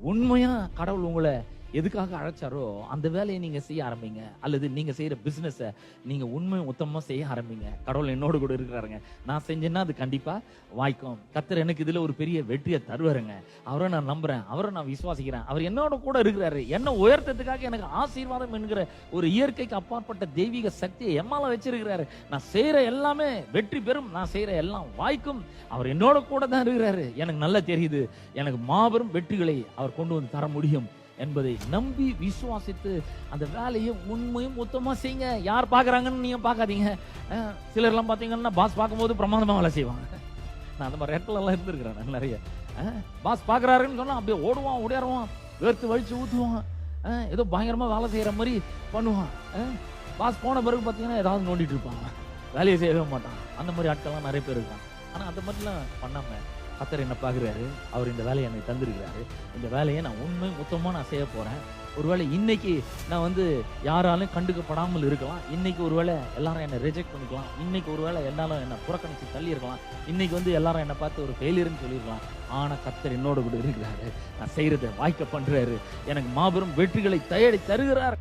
உண்மையா கடவுள் உங்களை எதுக்காக அழைச்சாரோ அந்த வேலையை நீங்க செய்ய ஆரம்பிங்க. அல்லது நீங்க செய்யற பிசினஸ நீங்க உண்மை உத்தமமா செய்ய ஆரம்பிங்க. கடவுள் என்னோடு கூட இருக்கிறாருங்க. நான் செஞ்சேன்னா அது கண்டிப்பா வாய்க்கும். கர்த்தர் எனக்கு இதுல ஒரு பெரிய வெற்றியை தருவாருங்க. அவரை நான் நம்புறேன், அவரை நான் விசுவாசிக்கிறேன். அவர் என்னோட கூட இருக்கிறாரு. என்ன உயர்த்தத்துக்காக எனக்கு ஆசீர்வாதம் என்கிற ஒரு இயற்கைக்கு அப்பாற்பட்ட தெய்வீக சக்தியை எம்மால வச்சிருக்கிறாரு. நான் செய்யற எல்லாமே வெற்றி பெறும், நான் செய்யற எல்லாம் வாய்க்கும். அவர் என்னோட கூட தான் இருக்கிறாரு. எனக்கு நல்லா தெரியுது, எனக்கு மாபெரும் வெற்றிகளை அவர் கொண்டு வந்து தர முடியும் என்பதை நம்பி விசுவாசித்து அந்த வேலையை உண்மையும் மொத்தமா செய்யுங்க. யார் பாக்குறாங்கன்னு நீங்க பாக்காதீங்க. சிலர் எல்லாம் பாத்தீங்கன்னா பாஸ் பார்க்கும்போது பிரமாதமா வேலை செய்வாங்க. நான் அந்த மாதிரி இடத்துல எல்லாம் இருந்திருக்கிறேன் நிறைய. பாஸ் பாக்குறாருன்னு சொன்னா அப்படியே ஓடுவான், ஓடியாருவான், வேர்த்து வலிச்சு ஊத்துவான், ஏதோ பயங்கரமா வேலை செய்யற மாதிரி பண்ணுவான். பாஸ் போன பிறகு பாத்தீங்கன்னா ஏதாவது நோண்டிட்டு இருப்பாங்க, வேலையை செய்யவே மாட்டான். அந்த மாதிரி ஆட்கள்லாம் நிறைய பேர் இருக்காங்க. ஆனா அந்த மாதிரிலாம் பண்ணாம கர்த்தர் என்ன பாக்குறாரு, அவர் இந்த வேலையை எனக்கு தந்திருக்கிறாரு, இந்த வேலையை நான் உண்மை மொத்தமா நான் செய்ய போறேன். ஒருவேளை இன்னைக்கு நான் யாராலும் கண்டுக்கப்படாமல் இருக்கலாம், இன்னைக்கு ஒருவேளை எல்லாரும் என்ன ரிஜெக்ட் பண்ணிக்கலாம், இன்னைக்கு ஒருவேளை எல்லாரும் என்ன புறக்கணிச்சு தள்ளி இருக்கலாம், இன்னைக்கு எல்லாரும் என்ன பார்த்து ஒரு ஃபெயிலியர்னு சொல்லிருக்கலாம். ஆனா கர்த்தர் என்னோட கூட இருக்கிறாரு, நான் செய்யறதை வாய்க்க பண்றாரு, எனக்கு மாபெரும் வெற்றிகளை தருகிறார்.